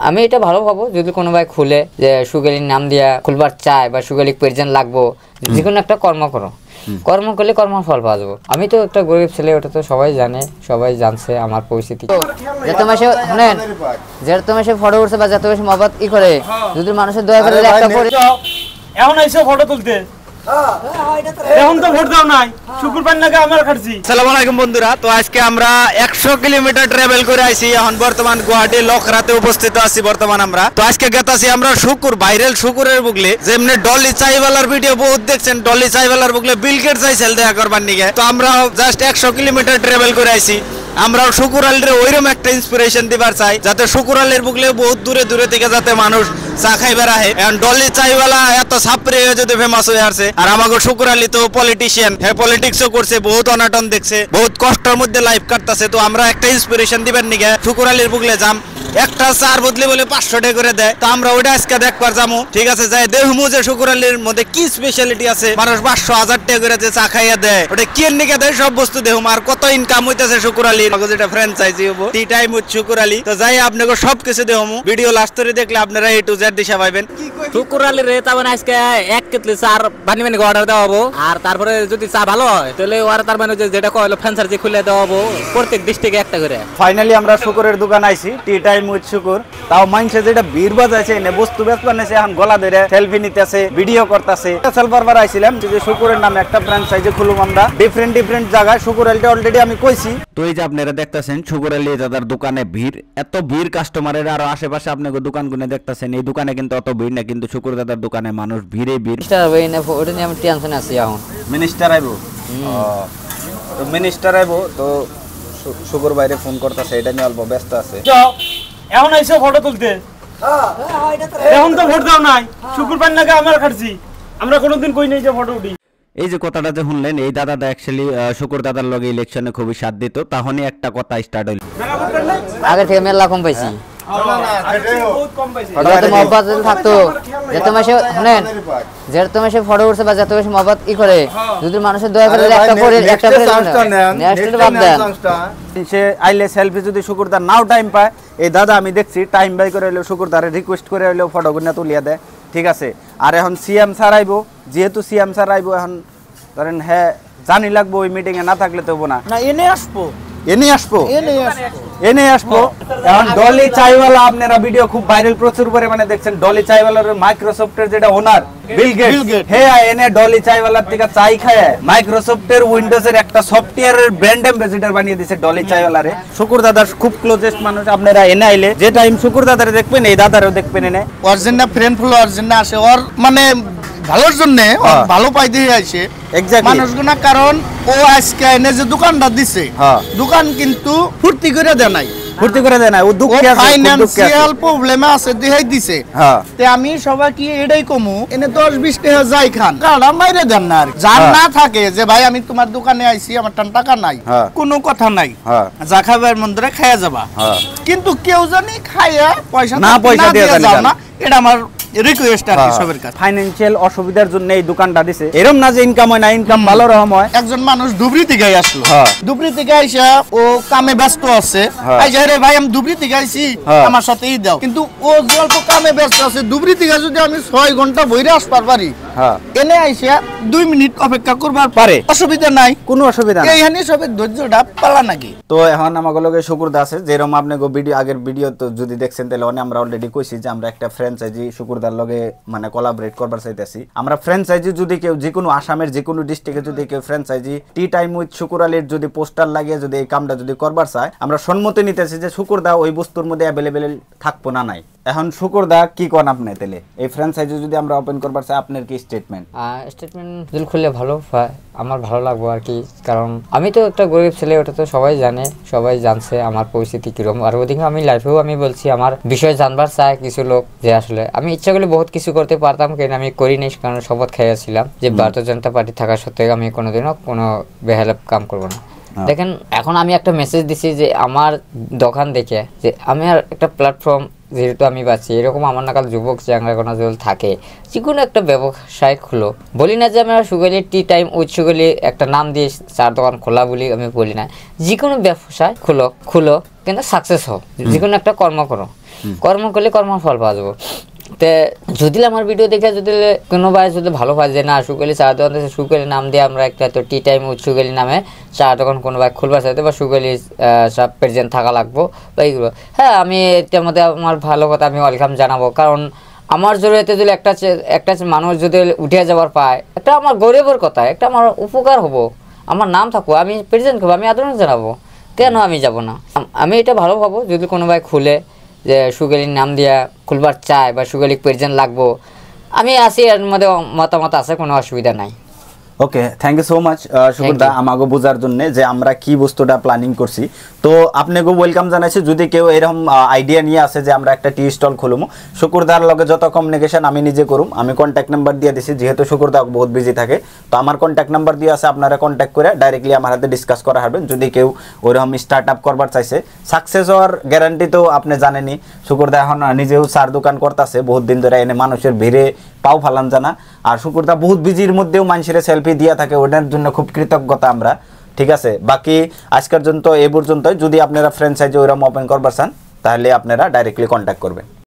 আমি এটা ভালো ভাবো যদি কোনো ভাই খুলে যে সুগালির নাম দিয়া খুলবার চায় বা সুগালিক প্রেজেন্ট লাগবো, যে কোনো একটা কর্ম করো, কর্ম করলে কর্মর ফল পাওয়া যাবো। আমি তো একটা গরিব ছেলে, ওটা তো সবাই জানে, সবাই জানছে আমার পরিস্থিতি। যত মাসে শুনেন, যত মাসে ফটো উঠছে বা যত মাসে মহব্বত করে, যদি মানুষের দয়া করে একটা করে এখন এসে ফটো তুলতে এখন তো ভোট দাও নাই, শুকুরবার নাকি আমার খাচ্ছি। আসসালামু আলাইকুম বন্ধুরা, তো আজকে আমরা 100 কিলোমিটার ট্রাভেল করে আইছি। এখন বর্তমান গুয়াহাটি লখরাতে উপস্থিত আছি বর্তমান আমরা। তো আজকে গেতাছি আমরা শুকুর, ভাইরাল শুকুরের বুকলে, যেমনি ডলি চাইওয়ালার ভিডিও বহুত দেখছেন, ডলি চাইওয়ালার বুকলে বিল গেটস আইছিল দেখা করবার নিকে। তো আমরা জাস্ট 100 কিলোমিটার ট্রাভেল করে আইছি। আমরা শুকুর আলীর ওইরকম একটা ইন্সপিরেশন দিবার চাই, যাতে শুকুর আলীর বুকলে বহুত দূরে দূরে থেকে যাতে মানুষ চা খাইবার আহে। এখন ডলি চাইওয়ালা এত সাপরে যদি ফেমাস হয়ে আসছে, আর আমাকে শুকুর আলী তো পলিটিশিয়ান, হ্যাঁ পলিটিক্সও করছে, বহুত অনাটন দেখছে, বহুত কষ্টের মধ্যে লাইফ কাটতেছে। তো আমরা একটা ইন্সপিরেশন দিবার নিকে শুকুর আলীর বুকলে যাম। একটা চার বদলে বলে 500 টাকা করে দেয়, তো আমরা ওইটা আজকে দেখবার যাবো। ঠিক আছে, যাই দেখবো যে শুকুর আলীর মধ্যে কি স্পেশালিটি আছে, মানুষ 500-1000 টাকা করে যে চা খাইয়া দেয়, ওটা কি নিকে দেয় সব বস্তু দেখবো। আর কত ইনকাম হইতেছে শুকুর আলীর, যেটা ফ্র্যাঞ্চাইজি হবো টি টাইম উইথ শুকুর আলী। তো যাই আপনাকে সবকিছু দেখবো, ভিডিও লাস্ট করে দেখলে আপনারা A to Z দিশা পাইবেন। শুকুর আলীর রেতা মানে আজকে 1 কেটলি চার বানি বানি অর্ডার দেওয়া হবো। আর তারপরে যদি চা ভালো হয় তাহলে ওরা তার মানে যেটা কইলো ফ্র্যাঞ্চাইজি খুলে দেওয়া হবো, প্রত্যেক ডিস্ট্রিক্টে একটা করে। ফাইনালি আমরা শুকুরের দোকান আইছি, টি টাইম উইথ শুকুর। তাও মানুষে যেটা ভিড় বাজাইছে, এনে বস্তু বেচ বানাইছে, এখন গলা ধরে সেলফি নিতেছে, ভিডিও করতেছে। সেলফারবার আইছিলাম যে শুকুরের নামে একটা ফ্র্যাঞ্চাইজি খুলুম আমরা ডিফারেন্ট জায়গায়। শুকুর আলীটা অলরেডি আমি কইছি। তো এই যে আপনারা দেখতেছেন শুকুর আলী দাদার দোকানে ভিড়, এত ভিড় কাস্টমারের। আর আশেপাশে আপনাকে দোকান গুনে দেখতেছেন, এই দোকানে কিন্তু অত ভিড় না, কিন্তু শুকুর দাদার দোকানে মানুষ ভিড়ে ভিড়। ওটা নিয়ে আমি টেনশন আছি। এখন মিনিস্টার আইবো, তো মিনিস্টার আইবো, তো শুকুর বাইরে ফোন করতেছে, এটা নিয়ে অল্প ব্যস্ত আছে। এখন আইসো ফটো তুলতে, এখন তো ভোট দাও নাই, শুকুরবার নাকি আমার খাচ্ছি। আমরা কোনোদিন কই নাই যে ফটো উঠি। এই যে কথাটা যে শুনলেন, এই দাদাটা অ্যাকচুয়ালি শুকুর দাদার লগে ইলেকশনে খুবই সাথ দিত। তখনই একটা কথা স্টার্ট হইল, আগে থেকে মেলা কম পাইছি, থাকতো যত মাসে শুনেন, যত মাসে ফটো উঠছে বা যত মাসে মহব্বত করে, যদি মানুষের দয়া করে একটা করে সে আইলে সেলফি যদি শুকুরদার নাও টাইম পায়, এই দাদা আমি দেখছি টাইম বাই করে হইলেও শুকুরদারে রিকোয়েস্ট করে হইলেও ফটো গুনা তুলিয়া দেয়। ঠিক আছে, আর এখন সিএম স্যার আইবো, যেহেতু সিএম স্যার আইবো, এখন ধরেন হ্যাঁ জানি লাগবো, ওই মিটিং এ না থাকলে তো হবো না। এনে আসবো এখন ডলি চাইওয়ালা আপনারা ভিডিও খুব ভাইরাল প্রচুর পরিমাণে দেখছেন। ডলি চাইওয়ালার মাইক্রোসফটের যেটা ওনার বিল গেটস, হে এনে ডলি চাইওয়ালার থেকে চাই খায় মাইক্রোসফটের উইন্ডোজের একটা সফটওয়্যারের ব্র্যান্ড অ্যাম্বাসেডর বানিয়ে দিয়েছে ডলি চাইওয়ালারে। শুকুর দাদার খুব ক্লোজেস্ট মানুষ। আপনারা এনে আইলে যে টাইম শুকুর দাদারে দেখবেন, এই দাদারও দেখবেন। এনে অরিজিনাল ফ্রেন্ড ফুল অরিজিনাল আসে ওর মানে ভালোর জন্য, ভালো পাইতে আইছে মানুষগুনা। কারণ ও আজকে এনে যে দোকানটা দিছে, দোকান কিন্তু ফুর্তি করে দেয় নাই, ও ফাইনান্সিয়াল প্রবলেমে আছে দেখাই দিছে। তে আমি সবাইকে এটাই কমু, এনে 10-20 টাকা যাই খান, কারণ মাইরে দেন না। আর যার না থাকে যে ভাই আমি তোমার দোকানে আইছি, আমার টাকা নাই, কোনো কথা নাই, যা খাবার মন ধরে খাইয়া যাবা। কিন্তু কেউ জানি খাইয়া পয়সা দিয়ে যাও না, এটা আমার রিকোয়েস্ট আর কি সবার কাছে। ফাইনান্সিয়াল অসুবিধার জন্য এই দোকানটা দিছে, এরকম না যে ইনকাম হয় না, ইনকাম ভালো রকম হয়। একজন মানুষ ধুবড়ি থেকে আসলো, ধুবড়ি থেকে আইসা ও কামে ব্যস্ত আছে, আইসা রে ভাই আমি ধুবড়ি থেকে আইছি, আমার সাথে ই দাও। কিন্তু ও অল্প কামে ব্যস্ত আছে, ধুবড়ি থেকে যদি আমি 6 ঘন্টা বইরে আসবার পারি, এনে আইসা 2 মিনিট অপেক্ষা করবার পারে, অসুবিধা নাই, কোনো অসুবিধা নাই। এইখানে সবের ধৈর্যটা পালা নাকি। তো এখন আমাকে লগে শুকুর দা আছে, যেরকম আপনি ভিডিও আগের ভিডিও তো যদি দেখছেন, তাহলে আমরা অলরেডি কইছি যে আমরা একটা ফ্র্যাঞ্চাইজি শুকুরদার লগে মানে কোলাবরেট করবার চাইতেছি। আমরা ফ্র্যাঞ্চাইজি যদি কেউ যে কোনো আসামের যে কোনো ডিস্ট্রিক্টে যদি কেউ ফ্র্যাঞ্চাইজি টি টাইম উইথ শুকুর আলীর যদি পোস্টার লাগিয়ে যদি এই কামটা যদি করবার চায়, আমরা সম্মতি নিতেছি যে শুকুর দা ওই বস্তুর মধ্যে অ্যাভেলেবেল থাকবো না নাই। এখন শুকুর দা কি কোন আপনি, তাহলে এই ফ্র্যাঞ্চাইজি যদি আমরা ওপেন করবার চাই, আপনার কি স্টেটমেন্ট যদি খুললে ভালো হয়, আমার ভালো লাগবো আর কি। কারণ আমি তো একটা গরিব ছেলে, ওটা তো সবাই জানে, সবাই জানছে আমার পরিস্থিতি কিরকম। আর ওদিকে আমি লাইফেও আমি বলছি আমার বিষয় জানবার চায় কিছু লোক, যে আসলে আমি ইচ্ছা করলে বহুত কিছু করতে পারতাম, কিন্তু আমি করিনি, কারণ শপথ খাইয়াছিলাম যে ভারতীয় জনতা পার্টি থাকা সত্ত্বেও আমি কোনোদিনও কোনো বেহাল কাম করবো না। দেখেন এখন আমি একটা মেসেজ দিছি যে আমার দোকান দেখে, যে আমি আর একটা প্ল্যাটফর্ম যেহেতু আমি পাচ্ছি, এরকম আমার নাকাল যুবক চ্যাংড়া জল থাকে, যে কোনো একটা ব্যবসায় খুলো। বলি না যে আমরা সুগালি টি টাইম উইথ সুগালি একটা নাম দিয়ে চার দোকান খোলা বলি, আমি বলি না, যে কোনো ব্যবসায় খুলো, কিন্তু সাকসেস হোক, যে কোনো একটা কর্ম করো। কর্ম করলে কর্মের ফল পাওয়া যাবো। তে যদি আমার ভিডিও দেখে যদি কোনো ভাই যদি ভালো পায় যে না সুকালি চা দোকান থেকে সুকালি নাম দিয়ে আমরা একটা তো টি টাইম সুকালি নামে চা দোকান কোনো ভাই খুলবার চাইতে বা সুকালি সব প্রেজেন্ট থাকা লাগবো বা এইগুলো, হ্যাঁ আমি এটার মধ্যে আমার ভালো কথা আমি ওয়েলকাম জানাবো। কারণ আমার জড়িয়েতে যদি একটা মানুষ যদি উঠে যাওয়ার পায়, একটা আমার গরিবের কথা, একটা আমার উপকার হবো, আমার নাম থাকবো, আমি প্রেজেন্ট করবো, আমি আদরণ জানাবো, কেন আমি যাব না? আমি এটা ভালো ভাবো যদি কোনো ভাই খুলে যে সুগালির নাম দিয়া খুলবার চায় বা সুগালিক প্রেজেন্ট লাগবো, আমি আছি, এর মধ্যে মতামত আছে, কোনো অসুবিধা নাই। ওকে, থ্যাংক ইউ সো মাচ শুকুরদা আমাকে বোঝার জন্য যে আমরা কি বস্তুটা প্ল্যানিং করছি। তো আপনাকে ওয়েলকাম জানাইছি। যদি কেউ এরকম আইডিয়া নিয়ে আসে যে আমরা একটা টি স্টল খুলবো, শুকুরদার লগে যত কমিউনিকেশন আমি নিজে করুম, আমি কন্ট্যাক্ট নাম্বার দিয়ে দিছি, যেহেতু শুকুরদা বহুত বিজি থাকে, তো আমার কন্ট্যাক্ট নাম্বার দিয়ে আছে, আপনারা কন্ট্যাক্ট করে ডাইরেক্টলি আমার হাতে ডিসকাস করা হবেন। যদি কেউ ওইরকম স্টার্ট আপ করবার চাইছে, সাকসেস হওয়ার গ্যারান্টি তো আপনি জানেনই। শুকুরদা এখন নিজেও চার দোকান করতেছে বহুত দিন ধরে, এনে মানুষের ভিড়ে পাও ফালান জানা। আর শুকুরদা বহুত বিজির মধ্যেও মানুষের সেলফি দিয়া থাকে, ওটার জন্য খুব কৃতজ্ঞতা আমরা। ঠিক আছে, বাকি আজকের জন্য এই পর্যন্তই। যদি আপনারা ফ্র্যাঞ্চাইজি ওইরকম ওপেন করবার চান তাহলে আপনারা ডাইরেক্টলি কন্ট্যাক্ট করবেন।